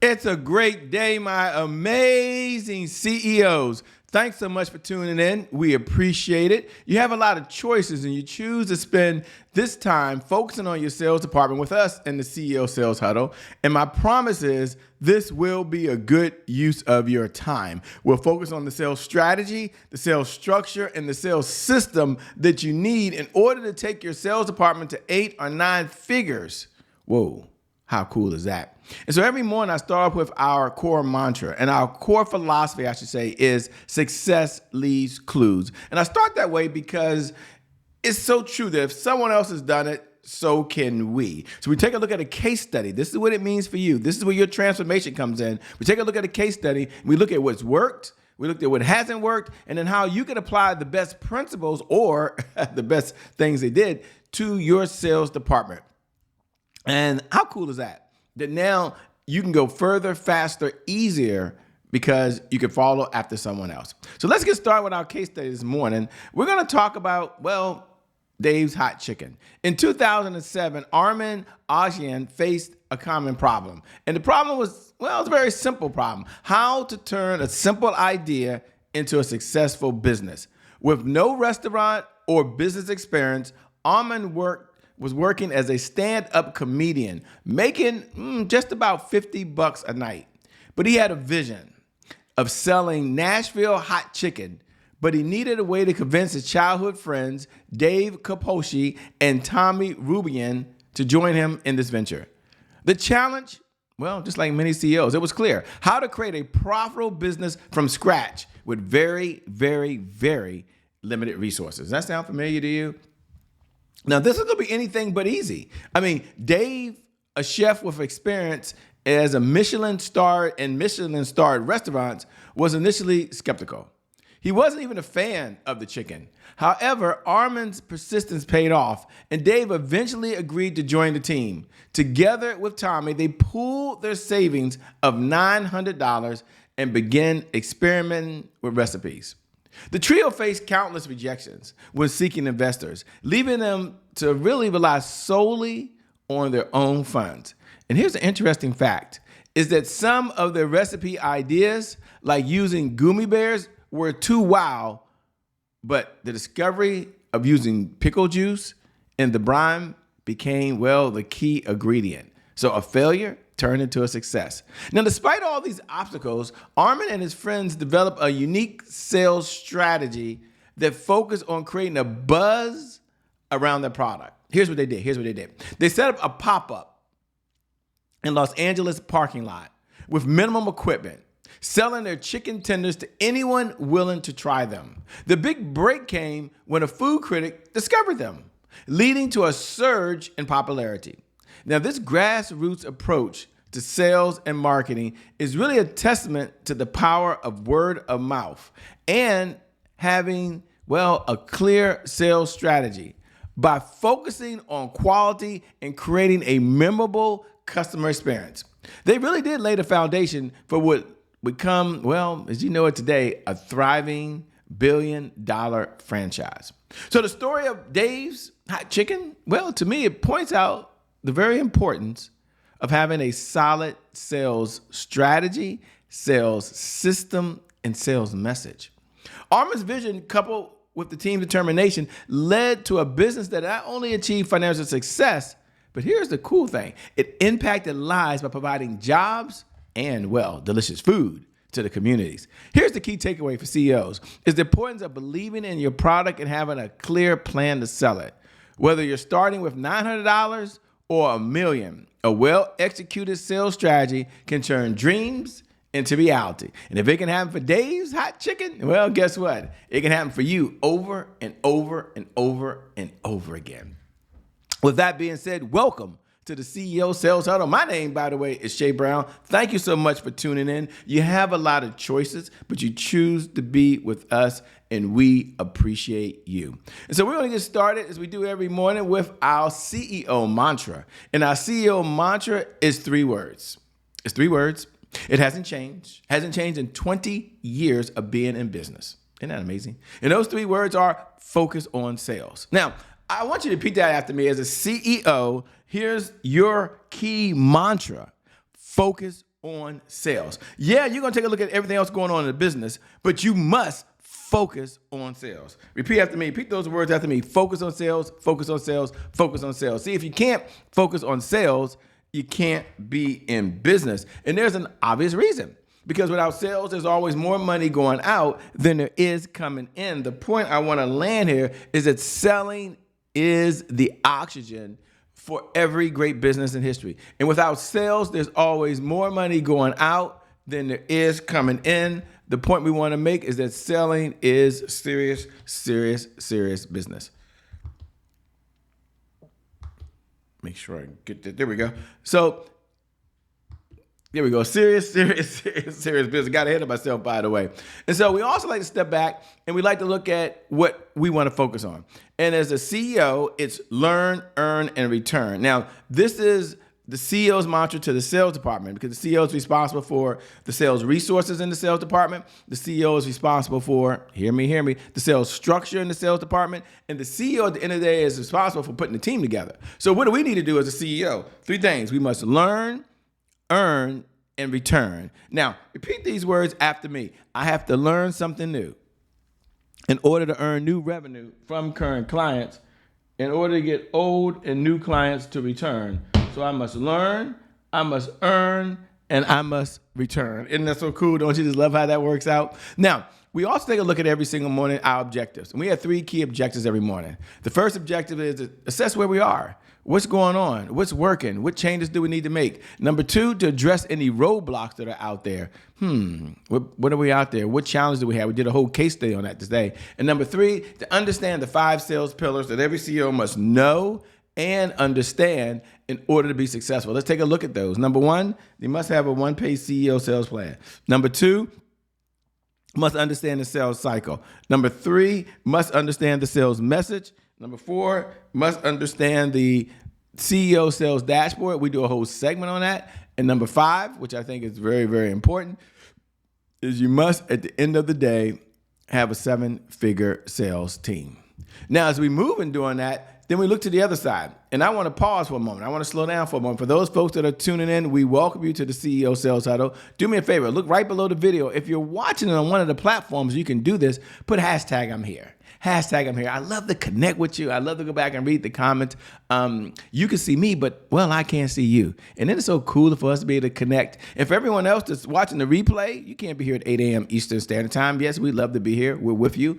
It's a great day, my amazing CEOs. Thanks so much for tuning in. We appreciate it. You have a lot of choices and you choose to spend this time focusing on your sales department with us in the CEO Sales Huddle. And my promise is this will be a good use of your time. We'll focus on the sales strategy, the sales structure, and the sales system that you need in order to take your sales department to 8 or 9 figures. Whoa. How cool is that? And so every morning I start off with our core mantra, and our core philosophy, I should say, is success leaves clues. And I start that way because it's so true that if someone else has done it, so can we. So we take a look at a case study. This is what it means for you. This is where your transformation comes in. We take a look at a case study. We look at what's worked. We looked at what hasn't worked, and then how you can apply the best principles or the best things they did to your sales department. And how cool is that? That now you can go further, faster, easier because you can follow after someone else. So let's get started with our case study this morning. We're going to talk about, Dave's Hot Chicken. In 2007, Armin Ajian faced a common problem. And the problem was, it's a very simple problem. How to turn a simple idea into a successful business. With no restaurant or business experience, Armin was working as a stand-up comedian, making just about $50 a night. But he had a vision of selling Nashville hot chicken, but he needed a way to convince his childhood friends, Dave Kaposhi and Tommy Rubian, to join him in this venture. The challenge, just like many CEOs, it was clear how to create a profitable business from scratch with very, very, very limited resources. Does that sound familiar to you? Now, this is going to be anything but easy. Dave, a chef with experience as a Michelin-starred restaurants, was initially skeptical. He wasn't even a fan of the chicken. However, Armin's persistence paid off, and Dave eventually agreed to join the team. Together with Tommy, they pooled their savings of $900 and began experimenting with recipes. The trio faced countless rejections when seeking investors, leaving them to really rely solely on their own funds. And here's an interesting fact, is that some of their recipe ideas, like using gummy bears, were too wild, but the discovery of using pickle juice in the brine became, the key ingredient. So a failure turned into a success. Now, despite all these obstacles, Armin and his friends developed a unique sales strategy that focused on creating a buzz around their product. Here's what they did. They set up a pop-up in Los Angeles parking lot with minimum equipment, selling their chicken tenders to anyone willing to try them. The big break came when a food critic discovered them, leading to a surge in popularity. Now, this grassroots approach to sales and marketing is really a testament to the power of word of mouth and having, a clear sales strategy by focusing on quality and creating a memorable customer experience. They really did lay the foundation for what would come, as you know it today, a thriving billion-dollar franchise. So the story of Dave's Hot Chicken, to me, it points out the very importance of having a solid sales strategy, sales system, and sales message. Armin's vision, coupled with the team's determination, led to a business that not only achieved financial success, but here's the cool thing. It impacted lives by providing jobs and, delicious food to the communities. Here's the key takeaway for CEOs, is the importance of believing in your product and having a clear plan to sell it. Whether you're starting with $900 or $1 million, a well-executed sales strategy can turn dreams into reality. And if it can happen for Dave's Hot Chicken, guess what? It can happen for you over and over and over and over again. With that being said, welcome to the CEO Sales Huddle. My name, by the way, is Shay Brown. Thank you so much for tuning in. You have a lot of choices, but you choose to be with us, and we appreciate you. And so we're going to get started, as we do every morning, with our CEO mantra. And our CEO mantra is 3 words. It's 3 words. It hasn't changed. Hasn't changed in 20 years of being in business. Isn't that amazing? And those 3 words are focus on sales. Now, I want you to repeat that after me. As a CEO, here's your key mantra: focus on sales. Yeah, you're going to take a look at everything else going on in the business, but you must focus on sales. Repeat after me. Repeat those words after me. Focus on sales, focus on sales, focus on sales. See, if you can't focus on sales, you can't be in business. And there's an obvious reason. Because without sales, there's always more money going out than there is coming in. The point I want to land here is that selling is the oxygen for every great business in history. And without sales, there's always more money going out than there is coming in. The point we want to make is that selling is serious, serious, serious business. Make sure I get that. There we go. So, there we go. Serious, serious, serious, serious business. Got ahead of myself, by the way. And so we also like to step back and we like to look at what we want to focus on. And as a CEO, it's learn, earn, and return. Now, this is the CEO's mantra to the sales department because the CEO is responsible for the sales resources in the sales department. The CEO is responsible for, hear me, the sales structure in the sales department. And the CEO at the end of the day is responsible for putting the team together. So what do we need to do as a CEO? 3 things. We must learn, earn, and return. Now, repeat these words after me. I have to learn something new in order to earn new revenue from current clients, in order to get old and new clients to return. So I must learn, I must earn, and I must return. Isn't that so cool? Don't you just love how that works out? Now, we also take a look at every single morning our objectives. And we have 3 key objectives every morning. The first objective is to assess where we are. What's going on? What's working? What changes do we need to make? Number 2, to address any roadblocks that are out there. What are we out there? What challenges do we have? We did a whole case study on that today. And number 3, to understand the 5 sales pillars that every CEO must know and understand in order to be successful. Let's take a look at those. Number 1, they must have a 1-page CEO sales plan. Number 2, must understand the sales cycle. Number 3, must understand the sales message. Number 4, must understand the CEO sales dashboard. We do a whole segment on that. And number 5, which I think is very, very important, is you must, at the end of the day, have a 7-figure sales team. Now, as we move in doing that, then we look to the other side. And I want to pause for a moment. I want to slow down for a moment. For those folks that are tuning in, we welcome you to the CEO Sales Huddle. Do me a favor. Look right below the video. If you're watching it on one of the platforms, you can do this. Put hashtag I'm here. Hashtag I'm here. I love to connect with you. I love to go back and read the comments. You can see me, but, well, I can't see you. And then it's so cool for us to be able to connect. And for everyone else that's watching the replay, you can't be here at 8 a.m. Eastern Standard Time. Yes, we'd love to be here. We're with you.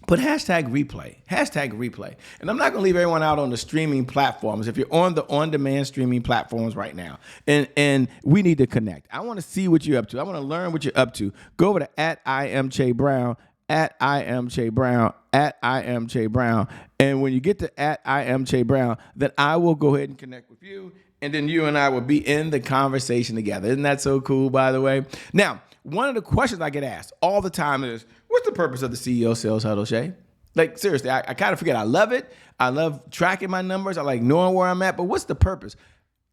Put hashtag replay. And I'm not going to leave everyone out on the streaming platforms. If you're on the on-demand streaming platforms right now, and we need to connect. I want to see what you're up to. I want to learn what you're up to. Go over to @IamCheBrown, @IamCheBrown, @IamCheBrown. And when you get to @IamCheBrown, then I will go ahead and connect with you. And then you and I will be in the conversation together. Isn't that so cool, by the way? Now, one of the questions I get asked all the time is, what's the purpose of the CEO Sales Huddle, Shay? Like, seriously, I kind of forget. I love it. I love tracking my numbers. I like knowing where I'm at. But what's the purpose?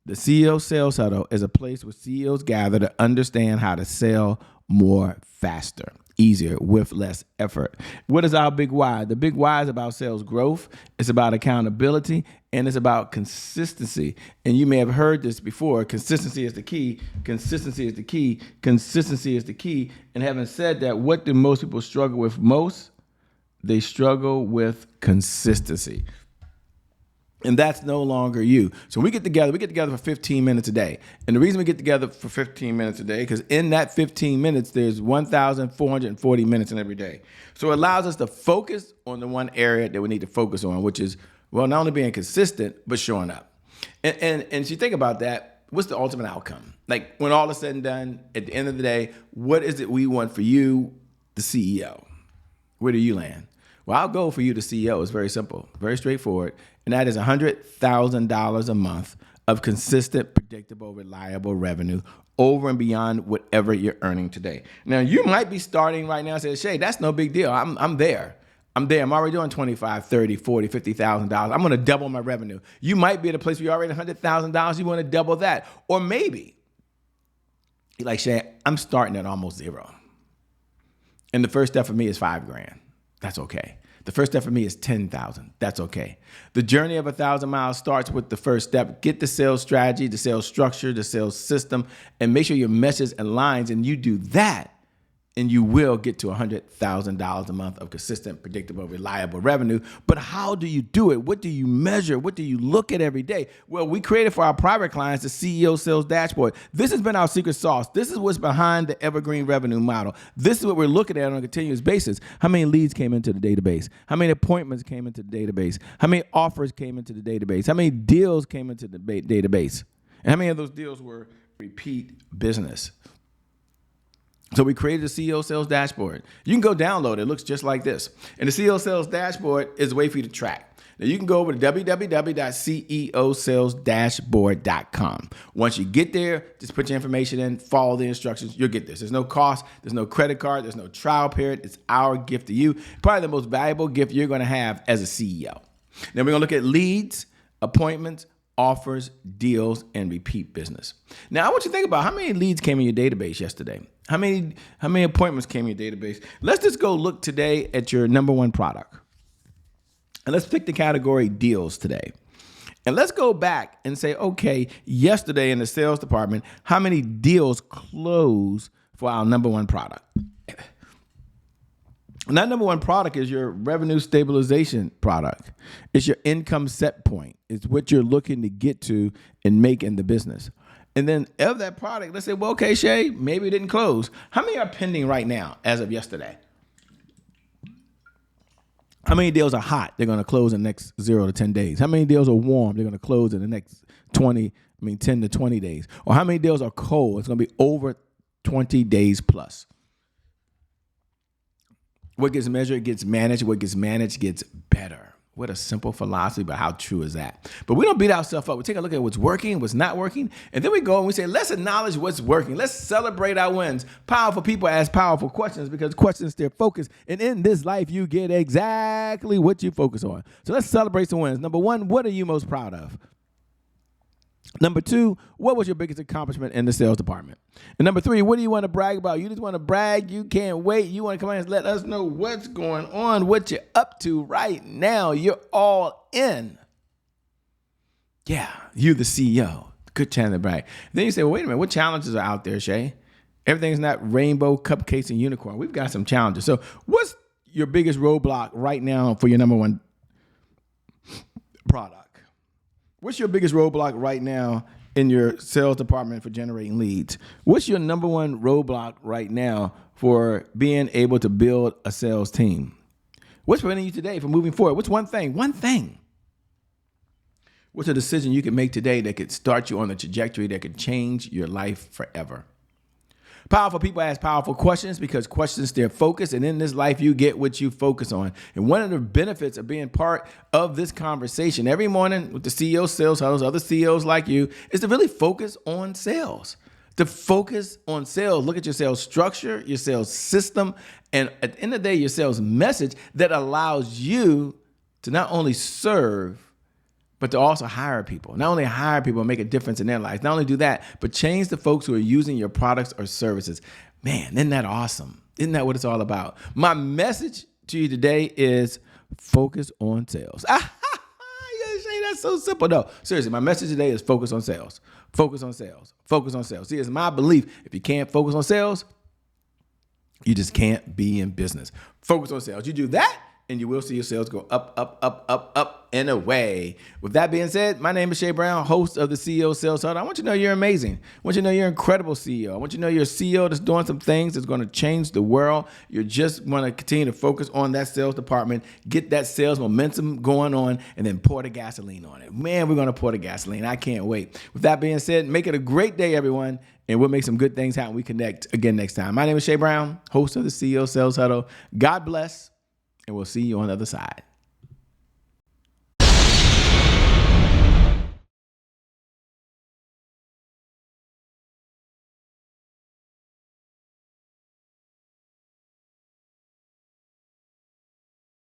The CEO Sales Huddle is a place where CEOs gather to understand how to sell more faster, easier, with less effort. What is our big why? The big why is about sales growth. It's about accountability, and it's about consistency. And you may have heard this before. Consistency is the key. Consistency is the key. Consistency is the key. And having said that, what do most people struggle with most? They struggle with consistency. And that's no longer you. So we get together for 15 minutes a day. And the reason we get together for 15 minutes a day, because in that 15 minutes, there's 1,440 minutes in every day. So it allows us to focus on the one area that we need to focus on, which is, well, not only being consistent, but showing up. And if you think about that, what's the ultimate outcome? Like, when all is said and done, at the end of the day, what is it we want for you, the CEO? Where do you land? Well, our goal for you, the CEO, is very simple, very straightforward, and that is $100,000 a month of consistent, predictable, reliable revenue over and beyond whatever you're earning today. Now, you might be starting right now and say, Shay, that's no big deal. I'm there. I'm already doing $25,000, $30,000, $40,000, $50,000. I'm going to double my revenue. You might be at a place where you're already $100,000. You want to double that. Or maybe you're like, Shay, I'm starting at almost zero. And the first step for me is $5,000. That's okay. The first step for me is 10,000. That's okay. The journey of 1,000 miles starts with the first step. Get the sales strategy, the sales structure, the sales system, and make sure your message aligns. And you do that, and you will get to $100,000 a month of consistent, predictable, reliable revenue. But how do you do it? What do you measure? What do you look at every day? Well, we created for our private clients the CEO Sales Dashboard. This has been our secret sauce. This is what's behind the Evergreen Revenue Model. This is what we're looking at on a continuous basis. How many leads came into the database? How many appointments came into the database? How many offers came into the database? How many deals came into the database? And how many of those deals were repeat business? So we created a CEO Sales Dashboard. You can go download it. It looks just like this. And the CEO Sales Dashboard is a way for you to track. Now you can go over to www.ceosalesdashboard.com. Once you get there, just put your information in, follow the instructions. You'll get this. There's no cost. There's no credit card. There's no trial period. It's our gift to you. Probably the most valuable gift you're going to have as a CEO. Now we're going to look at leads, appointments, offers, deals, and repeat business. Now I want you to think about how many leads came in your database yesterday. How many appointments came in your database? Let's just go look today at your number one product. And let's pick the category deals today. And let's go back and say, okay, yesterday in the sales department, how many deals closed for our number one product? And that number one product is your revenue stabilization product. It's your income set point. It's what you're looking to get to and make in the business. And then of that product, let's say, well, okay, Shay, maybe it didn't close. How many are pending right now as of yesterday? How many deals are hot? They're going to close in the next 0 to 10 days. How many deals are warm? They're going to close in the next 10 to 20 days. Or how many deals are cold? It's going to be over 20 days plus. What gets measured gets managed. What gets managed gets better. What a simple philosophy, but how true is that? But we don't beat ourselves up. We take a look at what's working, what's not working, and then we go and we say, let's acknowledge what's working. Let's celebrate our wins. Powerful people ask powerful questions because questions steer focus. And in this life, you get exactly what you focus on. So let's celebrate some wins. Number one, what are you most proud of? Number two, what was your biggest accomplishment in the sales department? And number three, what do you want to brag about? You just want to brag. You can't wait. You want to come in and let us know what's going on, what you're up to right now. You're all in. Yeah, you're the CEO. Good chance to brag. Then you say, well, wait a minute. What challenges are out there, Shay? Everything's not rainbow, cupcakes, and unicorn. We've got some challenges. So what's your biggest roadblock right now for your number one product? What's your biggest roadblock right now in your sales department for generating leads? What's your number one roadblock right now for being able to build a sales team? What's preventing you today from moving forward? What's one thing? One thing. What's a decision you can make today that could start you on the trajectory that could change your life forever? Powerful people ask powerful questions because questions steer focus, and in this life, you get what you focus on. And one of the benefits of being part of this conversation every morning with the CEO Sales Huddles, other CEOs like you, is to really focus on sales. To focus on sales, look at your sales structure, your sales system, and at the end of the day, your sales message that allows you to not only serve, but to also hire people. Not only hire people and make a difference in their lives, not only do that, but change the folks who are using your products or services. Man, isn't that awesome? Isn't that what it's all about? My message to you today is focus on sales. You say that's so simple. No, seriously, my message today is focus on sales. Focus on sales. Focus on sales. See, it's my belief. If you can't focus on sales, you just can't be in business. Focus on sales. You do that, and you will see your sales go up, up, up, up, up, and away. With that being said, my name is Shay Brown, host of the CEO Sales Huddle. I want you to know you're amazing. I want you to know you're an incredible CEO. I want you to know you're a CEO that's doing some things that's going to change the world. You just want to continue to focus on that sales department, get that sales momentum going on, and then pour the gasoline on it. Man, we're going to pour the gasoline. I can't wait. With that being said, make it a great day, everyone, and we'll make some good things happen. We connect again next time. My name is Shay Brown, host of the CEO Sales Huddle. God bless. And we'll see you on the other side.